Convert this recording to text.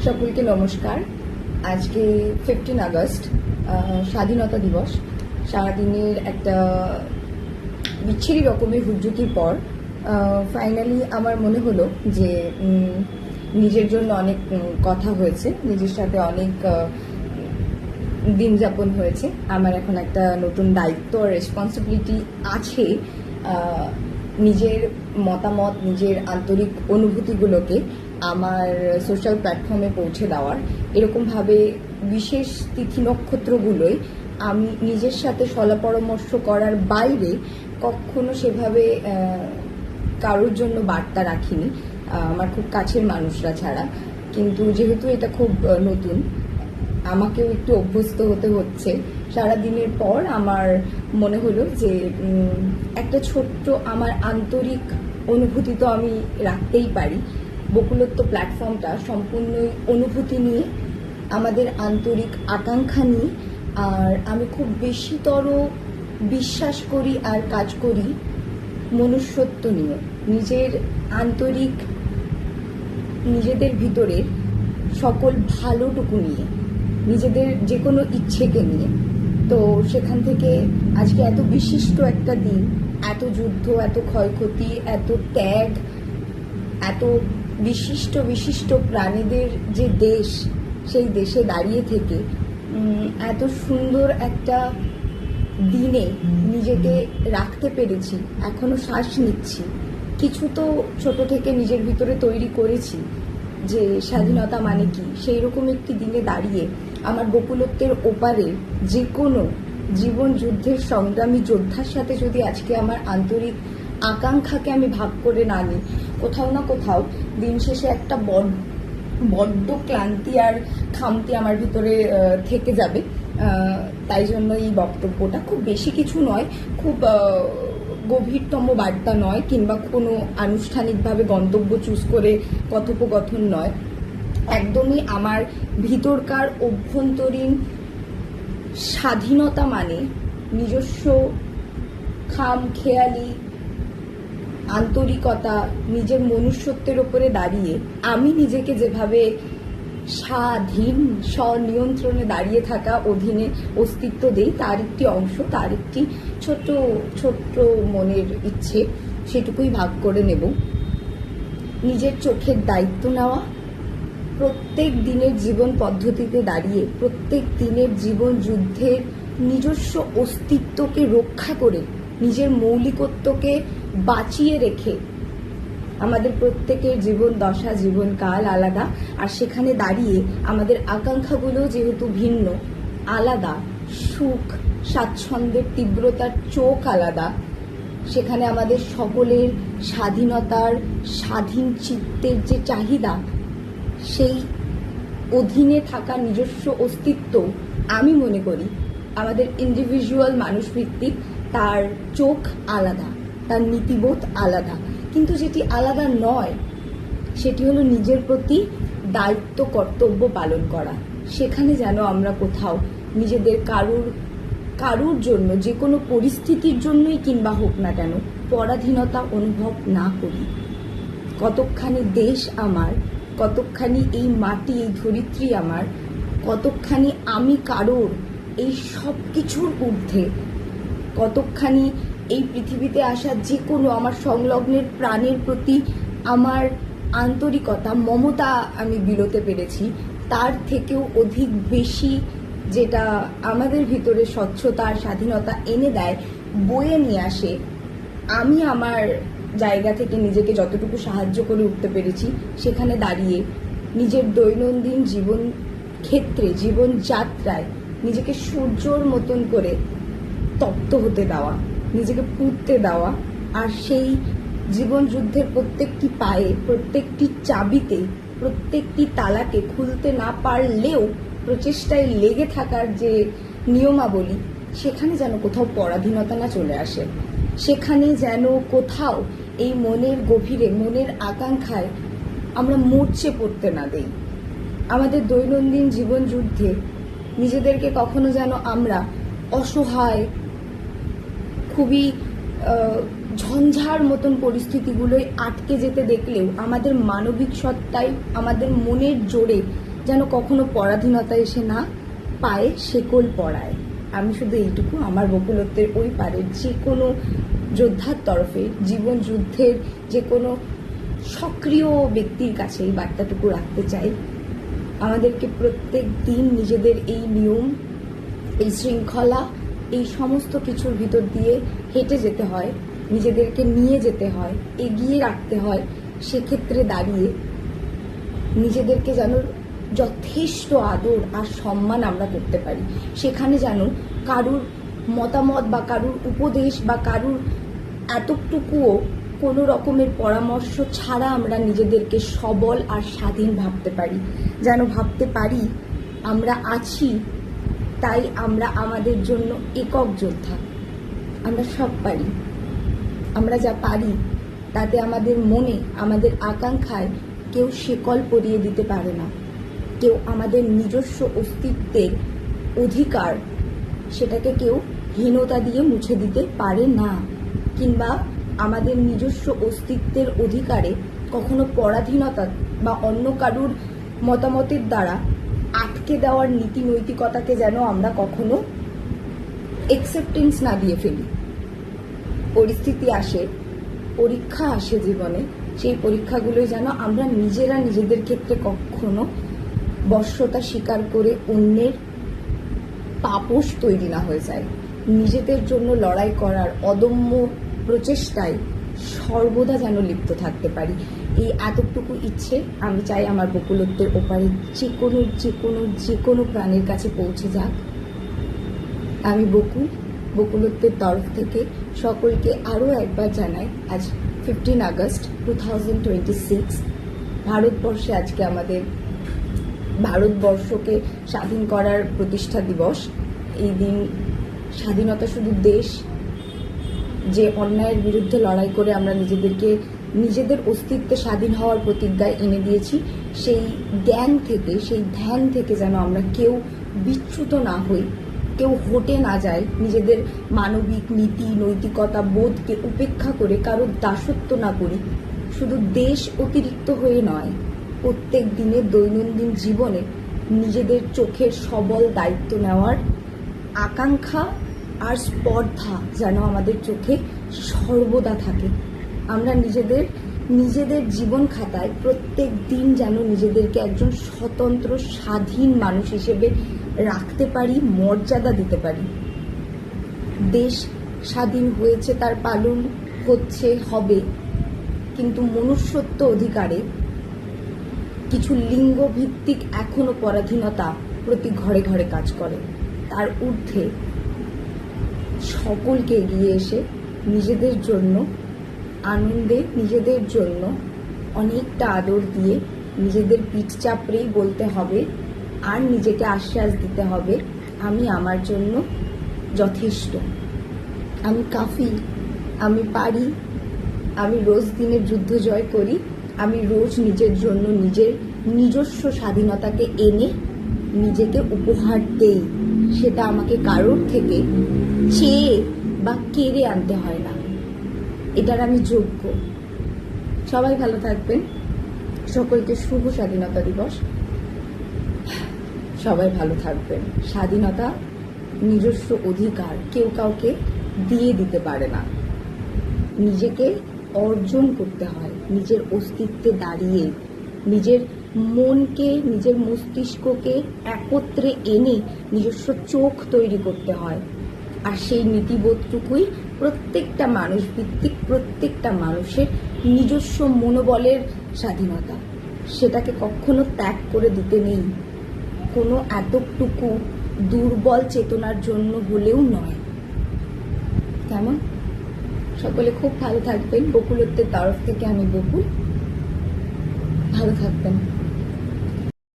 সকলকে নমস্কার। আজকে 15 আগস্ট, স্বাধীনতা দিবস। সারাদিনের একটা বিচ্ছিরি রকমের হুজ্জুকির পর ফাইনালি আমার মনে হলো যে নিজের জন্য অনেক কথা হয়েছে, নিজের সাথে অনেক দিন যাপন হয়েছে। আমার এখন একটা নতুন দায়িত্ব আর রেসপন্সিবিলিটি আছে, নিজের মতামত, নিজের আন্তরিক অনুভূতিগুলোকে আমার সোশ্যাল প্ল্যাটফর্মে পৌঁছে দেওয়ার। এরকমভাবে বিশেষ তিথি নক্ষত্রগুলোই আমি নিজের সাথে সলা পরামর্শ করার বাইরে কখনো সেভাবে কারোর জন্য বার্তা রাখিনি, আমার খুব কাছের মানুষরা ছাড়া। কিন্তু যেহেতু এটা খুব নতুন, আমাকেও একটু অভ্যস্ত হতে হচ্ছে। সারাদিনের পর আমার মনে হলো যে একটা ছোট্ট আমার আন্তরিক অনুভূতি তো আমি রাখতেই পারি। বকুলত্ব প্ল্যাটফর্মটা সম্পূর্ণই অনুভূতি নিয়ে, আমাদের আন্তরিক আকাঙ্ক্ষা নিয়ে। আর আমি খুব বেশিতর বিশ্বাস করি আর কাজ করি মনুষ্যত্ব নিয়ে, নিজের আন্তরিক, নিজেদের ভিতরের সকল ভালোটুকু নিয়ে, নিজেদের যে কোনো ইচ্ছেকে নিয়ে। তো সেখান থেকে আজকে এত বিশিষ্ট একটা দিন, এত যুদ্ধ, এত ক্ষয়ক্ষতি, এত ত্যাগ, এত বিশিষ্ট বিশিষ্ট প্রাণীদের যে দেশ, সেই দেশে দাঁড়িয়ে থেকে এত সুন্দর একটা দিনে নিজেকে রাখতে পেরেছি। এখনো শ্বাস নিচ্ছি। কিছু তো ছোট থেকে নিজের ভিতরে তৈরি করেছি যে স্বাধীনতা মানে কি। সেই রকম একটি দিনে দাঁড়িয়ে আমার বকুলত্বের ওপারে যে কোনো জীবন যুদ্ধের সংগ্রামী যোদ্ধার সাথে যদি আজকে আমার আন্তরিক আকাঙ্ক্ষাকে আমি ভাগ করে না নিই, কোথাও না কোথাও দিন শেষে একটা বড্ড ক্লান্তি আর খামতি আমার ভিতরে থেকে যাবে। তাই জন্য এই বক্তব্যটা খুব বেশি কিছু নয়, খুব গভীরতম বার্তা নয়, কিংবা কোনো আনুষ্ঠানিকভাবে গন্তব্য চুজ করে কথোপকথন নয়। একদমই আমার ভিতরকার অভ্যন্তরীণ স্বাধীনতা মানে নিজস্ব খামখেয়ালি আন্তরিকতা, নিজের মনুষ্যত্বের ওপরে দাঁড়িয়ে আমি নিজেকে যেভাবে স্বাধীন স্বনিয়ন্ত্রণে দাঁড়িয়ে থাকা, অধীনে অস্তিত্ব দেই, তার একটি অংশ, তার একটি ছোট্ট ছোট্ট মনের ইচ্ছে, সেটুকুই ভাগ করে নেব। নিজের চোখের দায়িত্ব নেওয়া, প্রত্যেক দিনের জীবন পদ্ধতিতে দাঁড়িয়ে, প্রত্যেক দিনের জীবন যুদ্ধের নিজস্ব অস্তিত্বকে রক্ষা করে, নিজের মৌলিকত্বকে বাঁচিয়ে রেখে। আমাদের প্রত্যেকের জীবন দশা, জীবনকাল আলাদা, আর সেখানে দাঁড়িয়ে আমাদের আকাঙ্ক্ষাগুলো যেহেতু ভিন্ন, আলাদা, সুখ স্বাচ্ছন্দ্যের তীব্রতার চোখ আলাদা, সেখানে আমাদের সকলের স্বাধীনতার, স্বাধীন চিত্তের যে চাহিদা, সেই অধীনে থাকা নিজস্ব অস্তিত্ব আমি মনে করি আমাদের ইন্ডিভিজুয়াল মানুষভিত্তিক, তার চোখ আলাদা, তার নীতিবোধ আলাদা। কিন্তু যেটি আলাদা নয় সেটি হলো নিজের প্রতি দায়িত্ব, কর্তব্য পালন করা। সেখানে যেন আমরা কোথাও নিজেদের কারুর জন্য, যে কোনো পরিস্থিতির জন্যই কিংবা হোক না কেন, পরাধীনতা অনুভব না করি। কতকখানি দেশ আমার, কতকখানি এই মাটি, এই ধরিত্রী আমার, কতকখানি আমি কারোর, এই সব কিছুর ঊর্ধ্বে, কতকখানি এই পৃথিবীতে আসা যে কোনো আমার সংলগ্নের প্রাণের প্রতি আমার আন্তরিকতা, মমতা আমি বিলোতে পেরেছি, তার থেকেও অধিক বেশি যেটা আমাদের ভিতরে স্বচ্ছতা আর স্বাধীনতা এনে দেয়, বয়ে নিয়ে আসে। আমি আমার জায়গা থেকে নিজেকে যতটুকু সাহায্য করে উঠতে পেরেছি, সেখানে দাঁড়িয়ে নিজের দৈনন্দিন জীবন ক্ষেত্রে, জীবন যাত্রায় নিজেকে সূর্যর মতন করে তপ্ত হতে দেওয়া, নিজেকে পুড়তে দেওয়া, আর সেই জীবন যুদ্ধের প্রত্যেকটি পায়ে, প্রত্যেকটি চাবিতে, প্রত্যেকটি তালাকে খুলতে না পারলেও প্রচেষ্টায় লেগে থাকার যে নিয়মাবলী, সেখানে যেন কোথাও পরাধীনতা না চলে আসে। সেখানে যেন কোথাও এই মনের গভীরে, মনের আকাঙ্ক্ষায় আমরা মরচে পড়তে না দেই। আমাদের দৈনন্দিন জীবন যুদ্ধে নিজেদেরকে কখনো যেন আমরা অসহায়, খুবই ঝঞ্ঝার মতন পরিস্থিতিগুলোয় আটকে যেতে দেখলেও আমাদের মানবিক সত্তায়, আমাদের মনের জোরে যেন কখনো পরাধীনতা এসে না পায়ে শেকল পড়ায়। আমি শুধু এইটুকু আমার বকুলত্বের ওই পারের যে কোনো যোদ্ধার তরফে, জীবন যুদ্ধের যে কোনো সক্রিয় ব্যক্তির কাছে এই বার্তাটুকু রাখতে চাই। আমাদেরকে প্রত্যেক দিন নিজেদের এই নিয়ম, এই শৃঙ্খলা, এই সমস্ত কিছুর ভিতর দিয়ে হেঁটে যেতে হয়, নিজেদেরকে নিয়ে যেতে হয়, এগিয়ে রাখতে হয়। সেক্ষেত্রে দাঁড়িয়ে নিজেদেরকে যেন যথেষ্ট আদর আর সম্মান আমরা করতে পারি। সেখানে যেন কারুর মতামত বা কারুর উপদেশ বা কারুর এতটুকুও কোনো রকমের পরামর্শ ছাড়া আমরা নিজেদেরকে সবল আর স্বাধীন ভাবতে পারি। যেন ভাবতে পারি আমরা আছি, তাই আমরা আমাদের জন্য একক যোদ্ধা। আমরা সব পারি। আমরা যা পারি তাতে আমাদের মনে, আমাদের আকাঙ্ক্ষায় কেউ শেকল পরিয়ে দিতে পারে না। কেউ আমাদের নিজস্ব অস্তিত্বের অধিকার, সেটাকে কেউ হীনতা দিয়ে মুছে দিতে পারে না। কিংবা আমাদের নিজস্ব অস্তিত্বের অধিকারে কখনো পরাধীনতা বা অন্য কারুর মতামতের দ্বারা আটকে দেওয়ার নীতি নৈতিকতাকে যেন আমরা কখনো একসেপ্টেন্স না দিয়ে ফেলি। পরিস্থিতি আসে, পরীক্ষা আসে জীবনে, সেই পরীক্ষাগুলোই যেন আমরা নিজেরা নিজেদের ক্ষেত্রে কখনো বশ্যতা স্বীকার করে অন্যের পাপোশ তৈরি না হয়ে যায়। নিজেদের জন্য লড়াই করার অদম্য প্রচেষ্টায় সর্বদা যেন লিপ্ত থাকতে পারি। এই এতটুকু ইচ্ছে আমি চাই আমার বকুলত্বের ওপারে যে কোনো প্রাণীর কাছে পৌঁছে যাক। আমি বকুলত্বের তরফ থেকে সকলকে আরও একবার জানাই, আজ 15 আগস্ট 2026, ভারতবর্ষে আজকে আমাদের ভারতবর্ষকে স্বাধীন করার প্রতিষ্ঠা দিবস। এই দিন স্বাধীনতা শুধু দেশ যে অন্যায়ের বিরুদ্ধে লড়াই করে আমরা নিজেদের অস্তিত্বে স্বাধীন হওয়ার প্রতিজ্ঞায় এনে দিয়েছি, সেই জ্ঞান থেকে, সেই ধ্যান থেকে যেন আমরা কেউ বিচ্যুত না হই, কেউ হটে না যায়, নিজেদের মানবিক নীতি নৈতিকতা বোধকে উপেক্ষা করে কারোর দাসত্ব না করি। শুধু দেশ অতিরিক্ত হয়ে নয়, প্রত্যেক দিনের দৈনন্দিন জীবনে নিজেদের চোখের সবল দায়িত্ব নেওয়ার আকাঙ্ক্ষা আর স্পর্ধা যেন আমাদের চোখে সর্বদা থাকে। আমরা নিজেদের জীবন খাতায় প্রত্যেক দিন যেন নিজেদেরকে একজন স্বতন্ত্র স্বাধীন মানুষ হিসেবে রাখতে পারি, মর্যাদা দিতে পারি। দেশ স্বাধীন হয়েছে, তার পালন হচ্ছে, হবে, কিন্তু মনুষ্যত্ব অধিকারে কিছু লিঙ্গ ভিত্তিক এখনো পরাধীনতা প্রতি ঘরে ঘরে কাজ করে। তার ঊর্ধ্বে সকলকে এগিয়ে এসে নিজেদের জন্য আনন্দে, নিজেদের জন্য অনেকটা আদর দিয়ে নিজেদের পিঠ চাপড়েই বলতে হবে আর নিজেকে আশ্বাস দিতে হবে, আমি আমার জন্য যথেষ্ট, আমি কাফি, আমি পারি, আমি রোজ দিনের যুদ্ধ জয় করি, আমি রোজ নিজের জন্য নিজের নিজস্ব স্বাধীনতাকে এনে নিজেকে উপহার দেই। সেটা আমাকে কারোর থেকে চেয়ে বা কেড়ে আনতে হয় না, এটার আমি যোগ্য। সবাই ভালো থাকবেন। সকলকে শুভ স্বাধীনতা দিবস। সবাই ভালো থাকবেন। স্বাধীনতা নিজস্ব অধিকার, কেউ কাউকে দিয়ে দিতে পারে না, নিজেকে অর্জন করতে হয়। নিজের অস্তিত্বে দাঁড়িয়ে নিজের মনকে, নিজের মস্তিষ্ককে একত্রে এনে নিজস্ব চোখ তৈরি করতে হয়। আর সেই নীতিবোধটুকুই প্রত্যেকটা মানুষ ভিত্তিক, প্রত্যেকটা মানুষের নিজস্ব মনোবলের স্বাধীনতা। সেটাকে কখনো ত্যাগ করে দিতে নেই, কোনো এতটুকু দুর্বল চেতনার জন্য হলেও নয়। কেমন? সকলে খুব ভালো থাকবেন। বকুলত্বের তরফ থেকে আমি বকুল। ভালো থাকবেন।